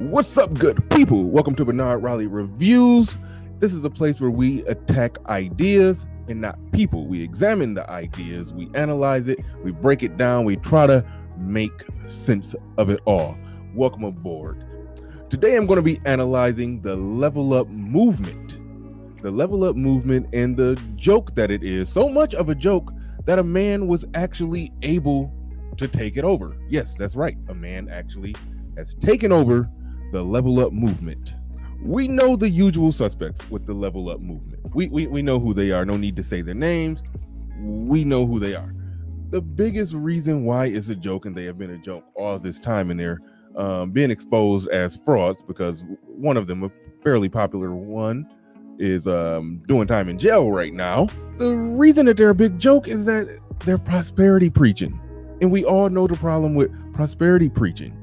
What's up, good people? Welcome to Bernard Riley Reviews. This is a place where we attack ideas and not people. We examine the ideas, we analyze it, we break it down, we try to make sense of it all. Welcome aboard. Today I'm going to be analyzing the Level Up movement. The Level Up movement and the joke that it is. So much of a joke that a man was actually able to take it over. Yes, that's right. A man actually has taken over the Level Up movement. We know the usual suspects with the Level Up movement. We know who they are. No need to say their names. We know who they are. The biggest reason why it's a joke, and they have been a joke all this time, and they're being exposed as frauds, because one of them, a fairly popular one, is doing time in jail right now. The reason that they're a big joke is that they're prosperity preaching. And we all know the problem with prosperity preaching.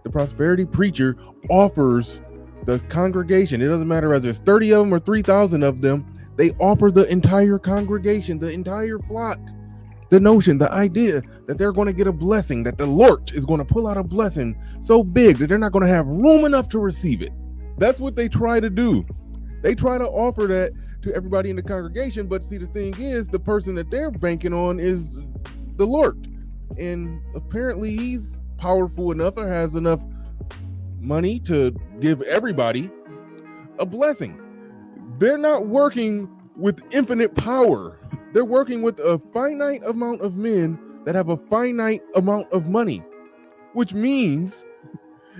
The prosperity preacher offers the congregation, it doesn't matter whether there's 30 of them or 3,000 of them, they offer the entire congregation, the entire flock, the notion, the idea that they're going to get a blessing, that the Lord is going to pull out a blessing so big that they're not going to have room enough to receive it. That's what they try to do. They try to offer that to everybody in the congregation, but see, the thing is, the person that they're banking on is the Lord. And apparently he's powerful enough or has enough money to give everybody a blessing. They're not working with infinite power. They're working with a finite amount of men that have a finite amount of money, which means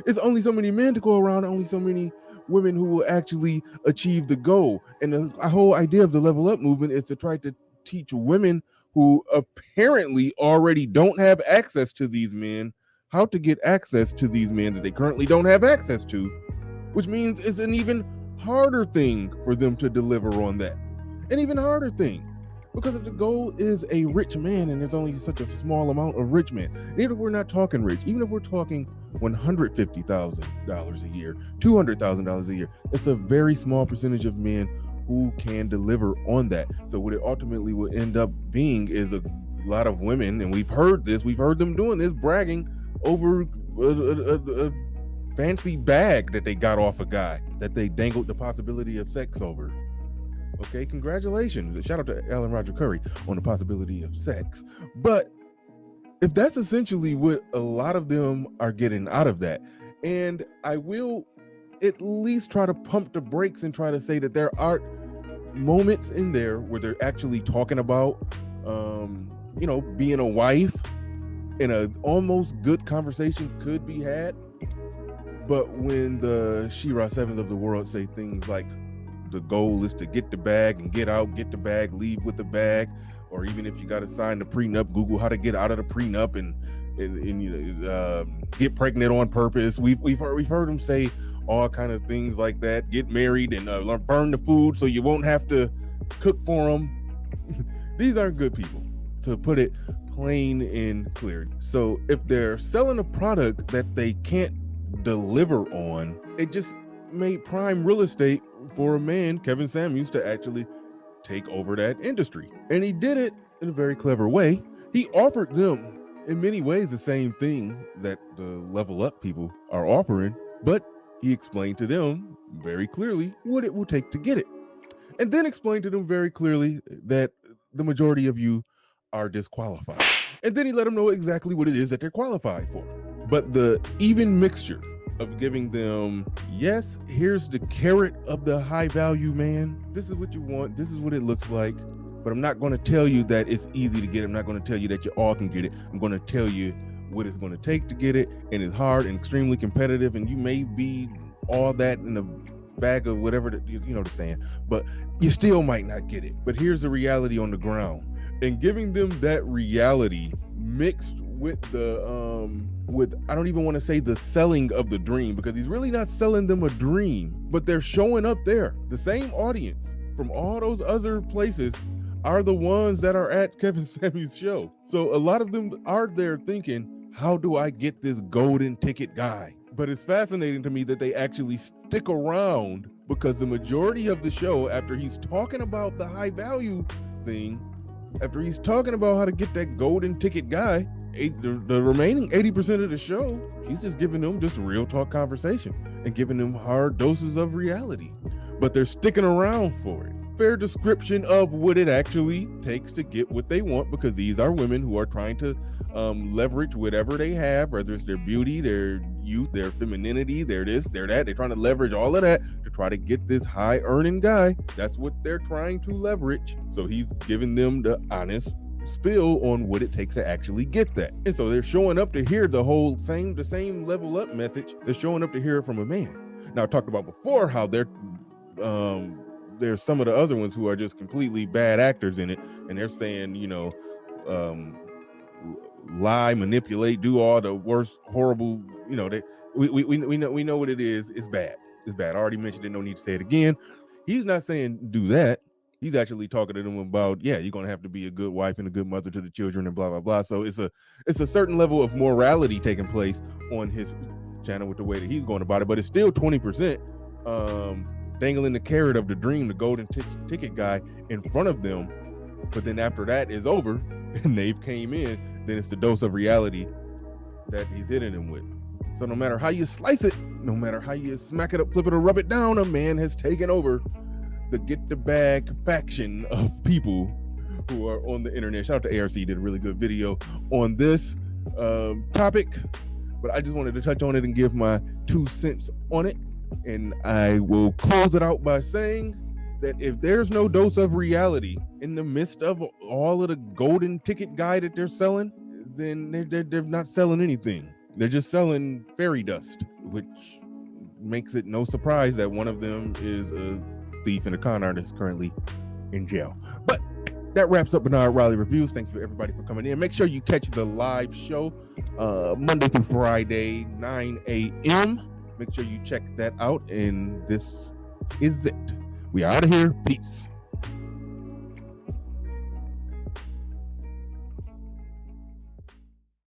it's only so many men to go around, only so many women who will actually achieve the goal. And the whole idea of the Level Up movement is to try to teach women who apparently already don't have access to these men how to get access to these men that they currently don't have access to, which means it's an even harder thing for them to deliver on that. An even harder thing. Because if the goal is a rich man and there's only such a small amount of rich men, even if we're not talking rich, even if we're talking $150,000 a year, $200,000 a year, it's a very small percentage of men who can deliver on that. So what it ultimately will end up being is a lot of women, and we've heard them doing this, bragging over a fancy bag that they got off a guy that they dangled the possibility of sex over. Okay, congratulations. Shout out to Alan Roger Curry on the possibility of sex. But if that's essentially what a lot of them are getting out of that, and I will at least try to pump the brakes and try to say that there are moments in there where they're actually talking about, being a wife, and a almost good conversation could be had. But when the Shira Sevens of the world say things like the goal is to get the bag and get out, get the bag, leave with the bag, or even if you got to sign the prenup, Google how to get out of the prenup and get pregnant on purpose. We've heard them say all kind of things like that. Get married and burn the food so you won't have to cook for them. These aren't good people, to put it plain and clear. So if they're selling a product that they can't deliver on, it just made prime real estate for a man, Kevin Samuels, to actually take over that industry. And he did it in a very clever way. He offered them in many ways the same thing that the Level Up people are offering, but he explained to them very clearly what it will take to get it. And then explained to them very clearly that the majority of you are disqualified. And then he let them know exactly what it is that they're qualified for. But the even mixture of giving them, yes, here's the carrot of the high value man. This is what you want. This is what it looks like. But I'm not going to tell you that it's easy to get it. I'm not going to tell you that you all can get it. I'm going to tell you what it's going to take to get it. And it's hard and extremely competitive. And you may be all that in a bag of whatever, you know what I'm saying. But you still might not get it. But here's the reality on the ground. And giving them that reality mixed with the I don't even want to say the selling of the dream, because he's really not selling them a dream, but they're showing up there. The same audience from all those other places are the ones that are at Kevin Samuels' show. So a lot of them are there thinking, how do I get this golden ticket guy? But it's fascinating to me that they actually stick around, because the majority of the show, after he's talking about the high value thing, after he's talking about how to get that golden ticket guy, the remaining 80% of the show, he's just giving them just real talk conversation and giving them hard doses of reality. But they're sticking around for it. Fair description of what it actually takes to get what they want, because these are women who are trying to leverage whatever they have, whether it's their beauty, their youth, their femininity, their this, their that. They're trying to leverage all of that to try to get this high earning guy. That's what they're trying to leverage. So he's giving them the honest spill on what it takes to actually get that. And so they're showing up to hear the same level up message. They're showing up to hear it from a man. Now, I talked about before how there's some of the other ones who are just completely bad actors in it, and they're saying, lie, manipulate, do all the worst, horrible, we know what it is. It's bad. It's bad. I already mentioned it. No need to say it again. He's not saying do that. He's actually talking to them about, you're going to have to be a good wife and a good mother to the children and blah, blah, blah. So it's a certain level of morality taking place on his channel with the way that he's going about it, but it's still 20%. Dangling the carrot of the dream, the golden ticket guy in front of them. But then after that is over and they've came in, then it's the dose of reality that he's hitting them with. So no matter how you slice it, no matter how you smack it up, flip it, or rub it down, a man has taken over the get the bag faction of people who are on the internet. Shout out to ARC, did a really good video on this topic, but I just wanted to touch on it and give my 2 cents on it. And I will close it out by saying that if there's no dose of reality in the midst of all of the golden ticket guy that they're selling, then they're not selling anything. They're just selling fairy dust, which makes it no surprise that one of them is a thief and a con artist currently in jail. But that wraps up Bernard Riley Reviews. Thank you everybody for coming in. Make sure you catch the live show Monday through Friday, 9 a.m. Make sure you check that out. And this is it. We are out of here. Peace.